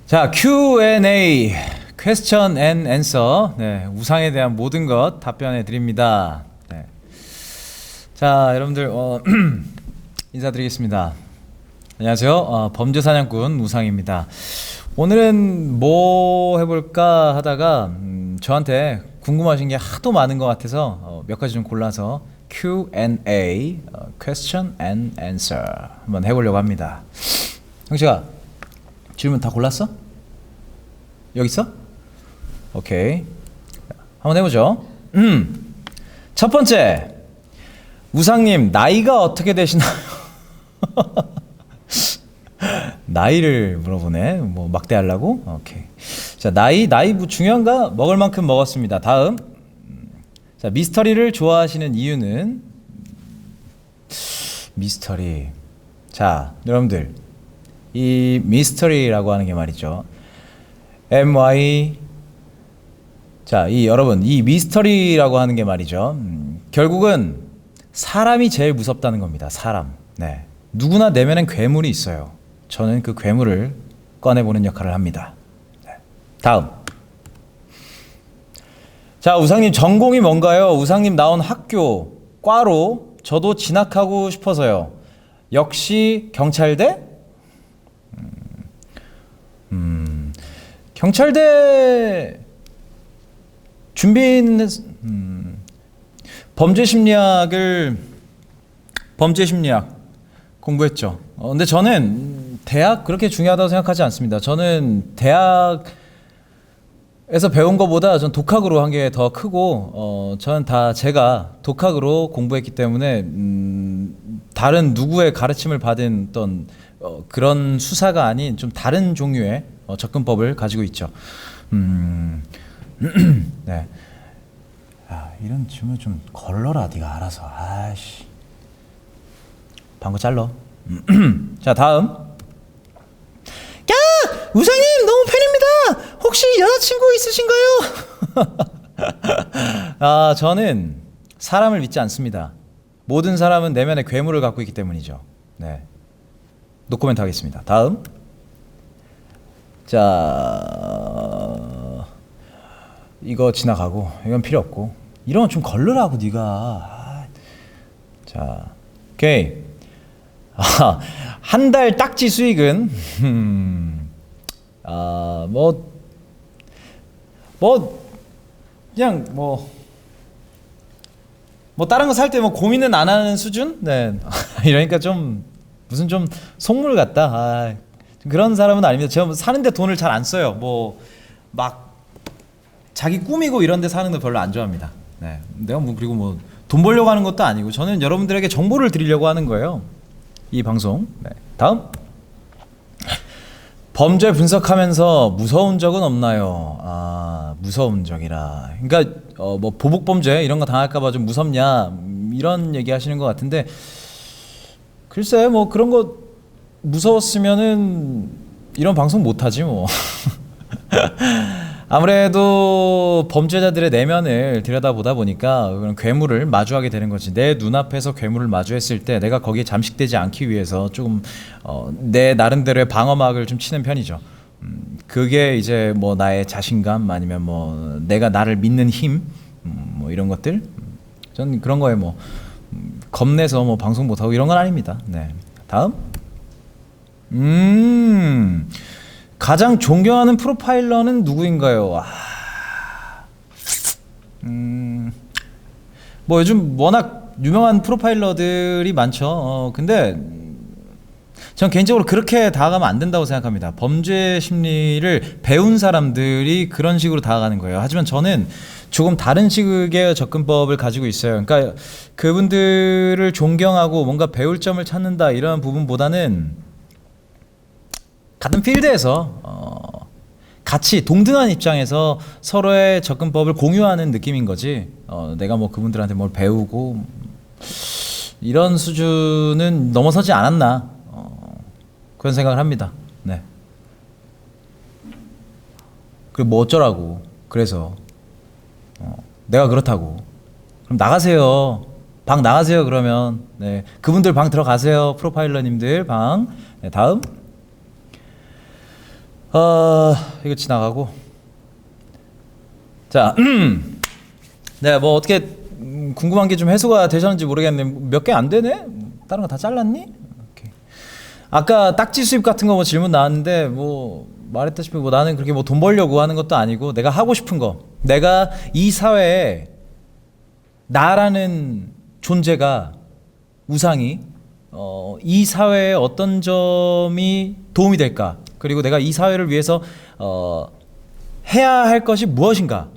자, Q&A, Question and Answer. 네, 우상에 대한 모든 것 답변해 드립니다. 네. 자, 여러분들 인사드리겠습니다. 안녕하세요. 범죄사냥꾼 우상입니다. 오늘은 뭐 해볼까 하다가 저한테 궁금하신 게 하도 많은 것 같아서 몇 가지 좀 골라서 Q&A, Question and Answer 한번 해보려고 합니다. 형식아, 질문 다 골랐어? 여기 있어? 오케이, 한번 해보죠. 첫 번째, 우상님 나이가 어떻게 되시나요? 나이를 물어보네. 뭐 막대하려고? 오케이. 자, 나이 뭐 중요한가? 먹을 만큼 먹었습니다. 다음. 자, 미스터리를 좋아하시는 이유는? 미스터리. 자, 여러분들, 이 미스터리라고 하는 게 말이죠. MY. 자, 여러분, 이 미스터리라고 하는 게 말이죠. 결국은 사람이 제일 무섭다는 겁니다. 사람. 네. 누구나 내면엔 괴물이 있어요. 저는 그 괴물을 꺼내보는 역할을 합니다. 네. 다음. 자, 우상님 전공이 뭔가요? 우상님 나온 학교, 과로 저도 진학하고 싶어서요. 역시 경찰대? 경찰대 준비는 범죄심리학 공부했죠. 근데 저는 대학 그렇게 중요하다고 생각하지 않습니다. 저는 대학에서 배운 것보다 전 독학으로 한 게 더 크고, 저는 다 제가 독학으로 공부했기 때문에 다른 누구의 가르침을 받은 어떤 그런 수사가 아닌 좀 다른 종류의 접근법을 가지고 있죠. 네. 야, 이런 질문 좀 걸러라, 네가 알아서. 아이씨. 방구 잘러. 자, 다음. 야, 우상님 너무 팬입니다. 혹시 여자친구 있으신가요? 저는 사람을 믿지 않습니다. 모든 사람은 내면에 괴물을 갖고 있기 때문이죠. 네. 노코멘트 하겠습니다. 다음. 자, 이거 지나가고, 이건 필요 없고, 이런 건 좀 걸르라고 네가. 자, 오케이. 한 달 딱지 수익은 그냥 다른 거 살 때 고민은 안 하는 수준? 네. 이러니까 좀 무슨 좀 속물 같다. 그런 사람은 아닙니다. 제가 사는데 돈을 잘 안 써요. 막 자기 꾸미고 이런 데 사는 거 별로 안 좋아합니다. 네. 내가 그리고 돈 벌려고 하는 것도 아니고, 저는 여러분들에게 정보를 드리려고 하는 거예요, 이 방송. 네. 다음. 범죄 분석하면서 무서운 적은 없나요? 무서운 적이라. 그러니까 보복 범죄 이런 거 당할까 봐 좀 무섭냐, 이런 얘기 하시는 것 같은데, 글쎄 그런 거 무서웠으면은 이런 방송 못 하지 뭐. 아무래도 범죄자들의 내면을 들여다보다 보니까 그런 괴물을 마주하게 되는 거지. 내 눈앞에서 괴물을 마주했을 때 내가 거기에 잠식되지 않기 위해서 조금 내 나름대로의 방어막을 좀 치는 편이죠. 그게 이제 나의 자신감, 아니면 내가 나를 믿는 힘, 이런 것들. 전 그런 거에 겁내서 방송 못하고 이런 건 아닙니다. 네. 다음. 가장 존경하는 프로파일러는 누구인가요? 요즘 워낙 유명한 프로파일러들이 많죠. 근데 전 개인적으로 그렇게 다가가면 안 된다고 생각합니다. 범죄 심리를 배운 사람들이 그런 식으로 다가가는 거예요. 하지만 저는 조금 다른 식의 접근법을 가지고 있어요. 그러니까 그분들을 존경하고 뭔가 배울 점을 찾는다, 이런 부분보다는 같은 필드에서 같이 동등한 입장에서 서로의 접근법을 공유하는 느낌인 거지, 내가 그분들한테 뭘 배우고 이런 수준은 넘어서지 않았나, 그런 생각을 합니다. 네. 그리고 어쩌라고. 그래서 내가 그렇다고 그럼 나가세요. 방 나가세요. 그러면 네, 그분들 방 들어가세요. 프로파일러님들 방. 네, 다음. 이거 지나가고. 자, 네, 뭐 어떻게 궁금한 게 좀 해소가 되셨는지 모르겠는데 몇 개 안 되네? 다른 거 다 잘랐니? 오케이. 아까 딱지 수입 같은 거 뭐 질문 나왔는데 뭐 말했다시피 뭐 나는 그렇게 뭐 돈 벌려고 하는 것도 아니고 내가 하고 싶은 거, 내가 이 사회에 나라는 존재가 우상이 이 사회에 어떤 점이 도움이 될까? 그리고 내가 이 사회를 위해서 해야 할 것이 무엇인가?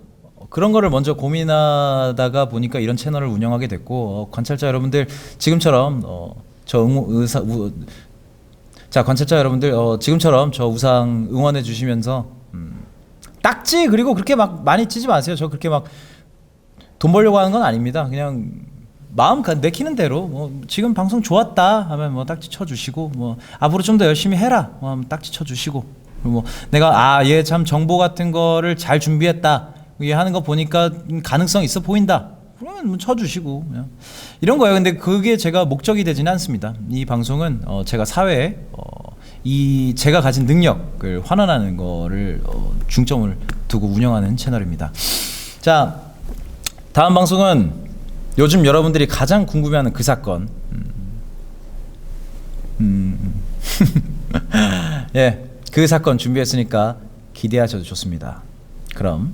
그런 거를 먼저 고민하다가 보니까 이런 채널을 운영하게 됐고 관찰자 여러분들 지금처럼 관찰자 여러분들 지금처럼 저 우상 응원해 주시면서 딱지 그리고 그렇게 막 많이 찌지 마세요. 저 그렇게 막 돈 벌려고 하는 건 아닙니다. 그냥 마음 내키는 대로 뭐 지금 방송 좋았다 하면 뭐 딱지 쳐주시고 뭐 앞으로 좀 더 열심히 해라 하면 딱지 쳐주시고 뭐 내가 얘 참 정보 같은 거를 잘 준비했다 얘 하는 거 보니까 가능성 있어 보인다 그러면 뭐 쳐주시고 그냥 이런 거예요. 근데 그게 제가 목적이 되지는 않습니다. 이 방송은 제가 사회에 이 제가 가진 능력을 환원하는 거를 중점을 두고 운영하는 채널입니다. 자, 다음 방송은 요즘 여러분들이 가장 궁금해하는 그 사건. 예, 그 사건 준비했으니까 기대하셔도 좋습니다. 그럼